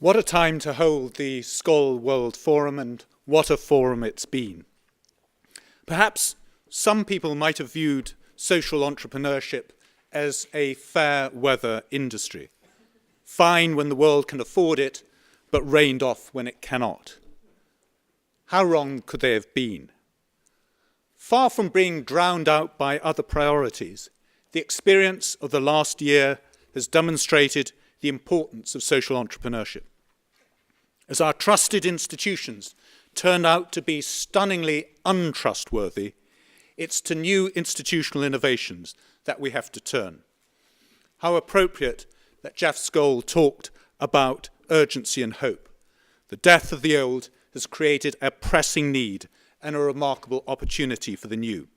What a time to hold the Skoll World Forum, and what a forum it's been. Perhaps some people might have viewed social entrepreneurship as a fair weather industry. Fine when the world can afford it, but rained off when it cannot. How wrong could they have been? Far from being drowned out by other priorities, the experience of the last year has demonstrated the importance of social entrepreneurship. As our trusted institutions turned out to be stunningly untrustworthy, it's to new institutional innovations that we have to turn. How appropriate that Jeff Skoll talked about urgency and hope. The death of the old has created a pressing need and a remarkable opportunity for the new.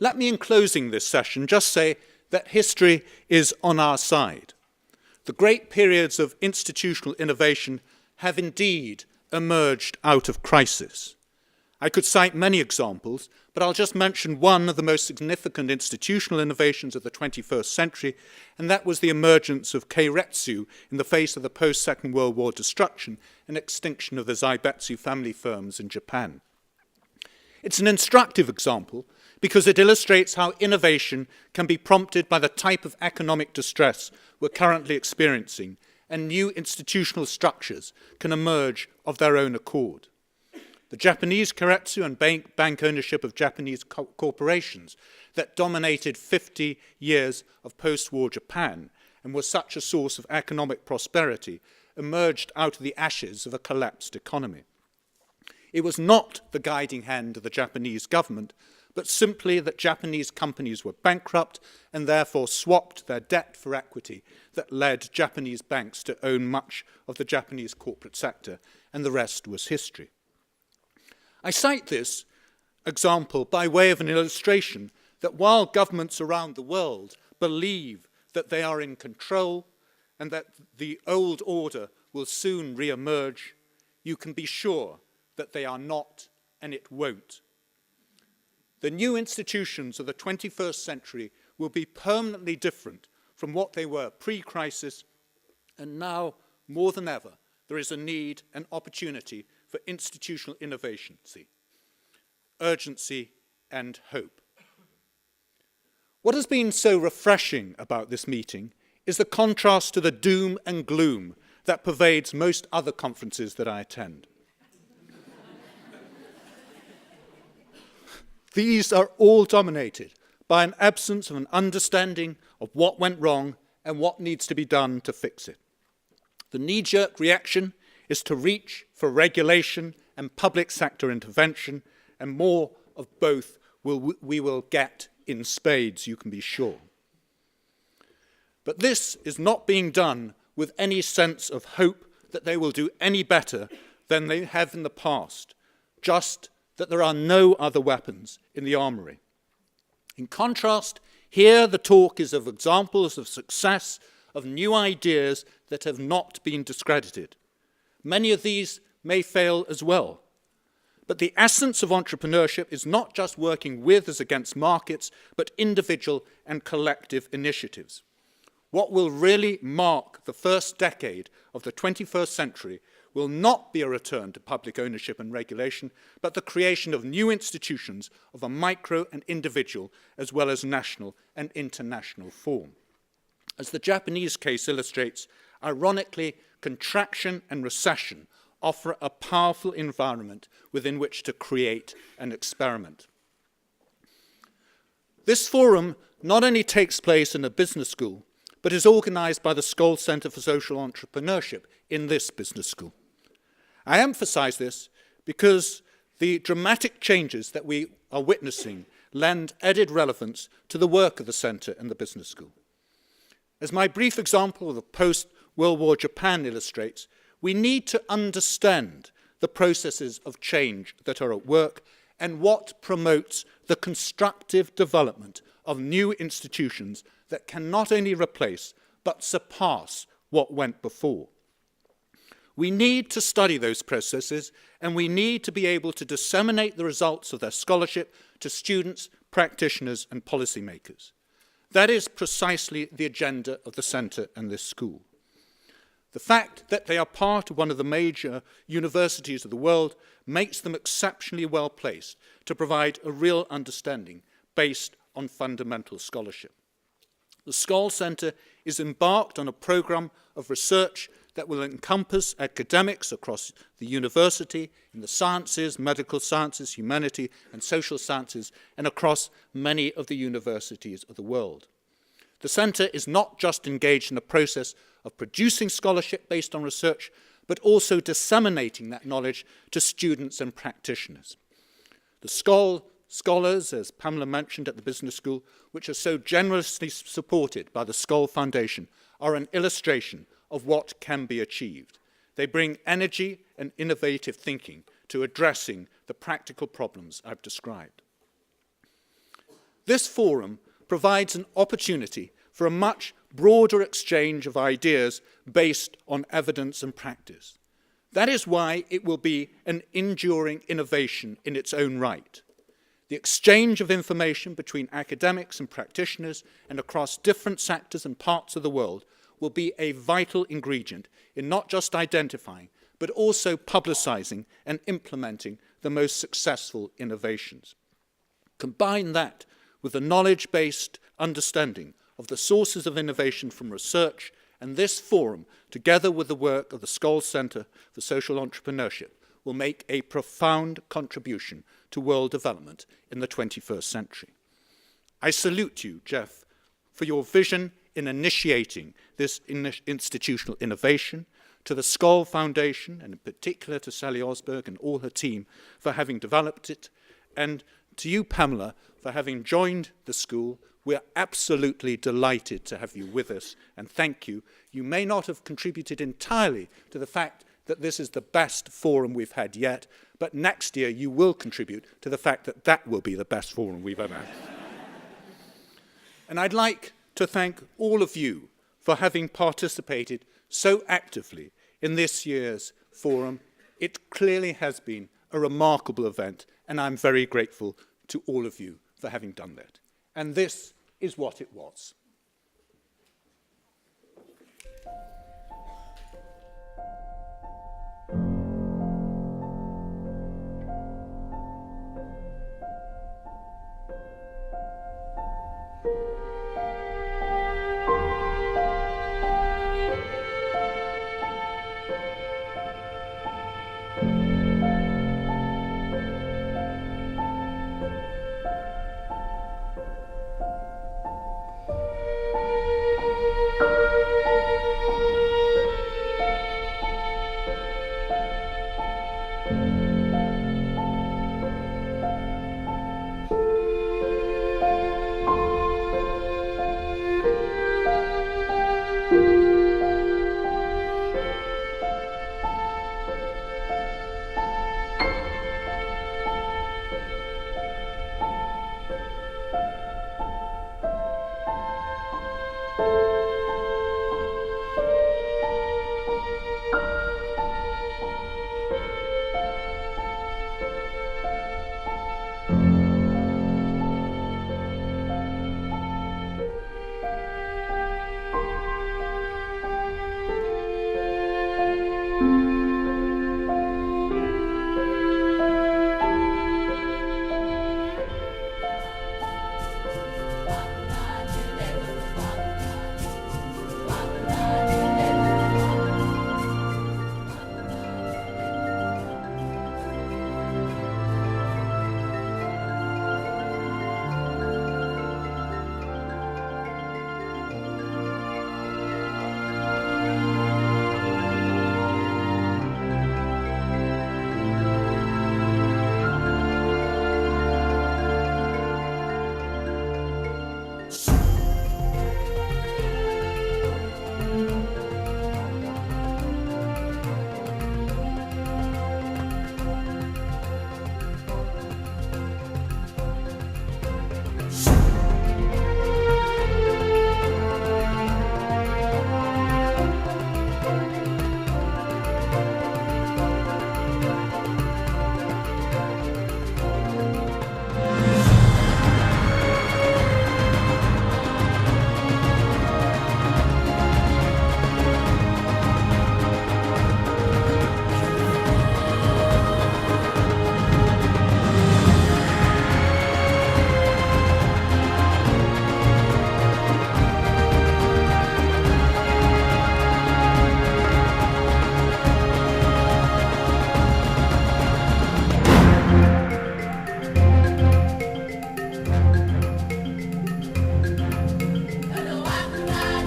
Let me, in closing this session, just say that history is on our side. The great periods of institutional innovation have indeed emerged out of crisis. I could cite many examples, but I'll just mention one of the most significant institutional innovations of the 21st century, and that was the emergence of keiretsu in the face of the post-Second World War destruction and extinction of the Zaibetsu family firms in Japan. It's an instructive example because it illustrates how innovation can be prompted by the type of economic distress we're currently experiencing, and new institutional structures can emerge of their own accord. The Japanese keiretsu and bank ownership of Japanese corporations that dominated 50 years of post-war Japan and was such a source of economic prosperity emerged out of the ashes of a collapsed economy. It was not the guiding hand of the Japanese government, but simply that Japanese companies were bankrupt and therefore swapped their debt for equity that led Japanese banks to own much of the Japanese corporate sector, and the rest was history. I cite this example by way of an illustration that while governments around the world believe that they are in control and that the old order will soon re-emerge, you can be sure that they are not, and it won't. The new institutions of the 21st century will be permanently different from what they were pre-crisis, and now, more than ever, there is a need and opportunity for institutional innovation, urgency and hope. What has been so refreshing about this meeting is the contrast to the doom and gloom that pervades most other conferences that I attend. These are all dominated by an absence of an understanding of what went wrong and what needs to be done to fix it. The knee-jerk reaction is to reach for regulation and public sector intervention, and more of both we will get in spades, you can be sure. But this is not being done with any sense of hope that they will do any better than they have in the past, just that there are no other weapons in the armory. In contrast, here the talk is of examples of success, of new ideas that have not been discredited. Many of these may fail as well. But the essence of entrepreneurship is not just working with as against markets, but individual and collective initiatives. What will really mark the first decade of the 21st century will not be a return to public ownership and regulation, but the creation of new institutions of a micro and individual, as well as national and international form. As the Japanese case illustrates, ironically, contraction and recession offer a powerful environment within which to create and experiment. This forum not only takes place in a business school, but is organized by the Skoll Center for Social Entrepreneurship in this business school. I emphasize this because the dramatic changes that we are witnessing lend added relevance to the work of the center and the business school. As my brief example of the post-World War Japan illustrates, we need to understand the processes of change that are at work and what promotes the constructive development of new institutions that can not only replace but surpass what went before. We need to study those processes, and we need to be able to disseminate the results of their scholarship to students, practitioners, and policymakers. That is precisely the agenda of the Centre and this school. The fact that they are part of one of the major universities of the world makes them exceptionally well placed to provide a real understanding based on fundamental scholarship. The Skoll Centre is embarked on a programme of research that will encompass academics across the university in the sciences, medical sciences, humanity and social sciences, and across many of the universities of the world. The Centre is not just engaged in the process of producing scholarship based on research, but also disseminating that knowledge to students and practitioners. The Skoll Scholars, as Pamela mentioned at the business school, which are so generously supported by the Skoll Foundation, are an illustration of what can be achieved. They bring energy and innovative thinking to addressing the practical problems I've described. This forum provides an opportunity for a much broader exchange of ideas based on evidence and practice. That is why it will be an enduring innovation in its own right. The exchange of information between academics and practitioners and across different sectors and parts of the world will be a vital ingredient in not just identifying, but also publicizing and implementing the most successful innovations. Combine that with a knowledge-based understanding of the sources of innovation from research, and this forum, together with the work of the Skoll Centre for Social Entrepreneurship, will make a profound contribution to world development in the 21st century. I salute you, Jeff, for your vision in initiating this institutional innovation, to the Skoll Foundation, and in particular to Sally Osberg and all her team for having developed it, and to you, Pamela, for having joined the school. We're absolutely delighted to have you with us, and thank you. You may not have contributed entirely to the fact that this is the best forum we've had yet, but next year you will contribute to the fact that that will be the best forum we've ever had. And I'd like to thank all of you for having participated so actively in this year's forum. It clearly has been a remarkable event, and I'm very grateful to all of you for having done that. And this is what it was.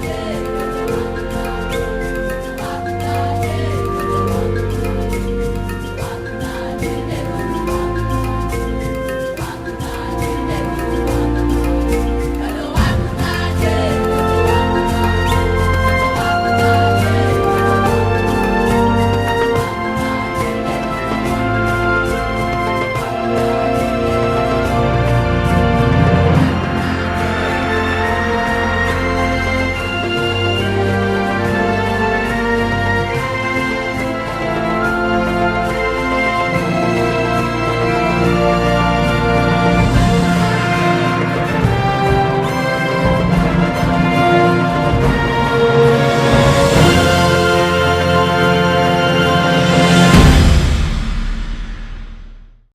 Yeah.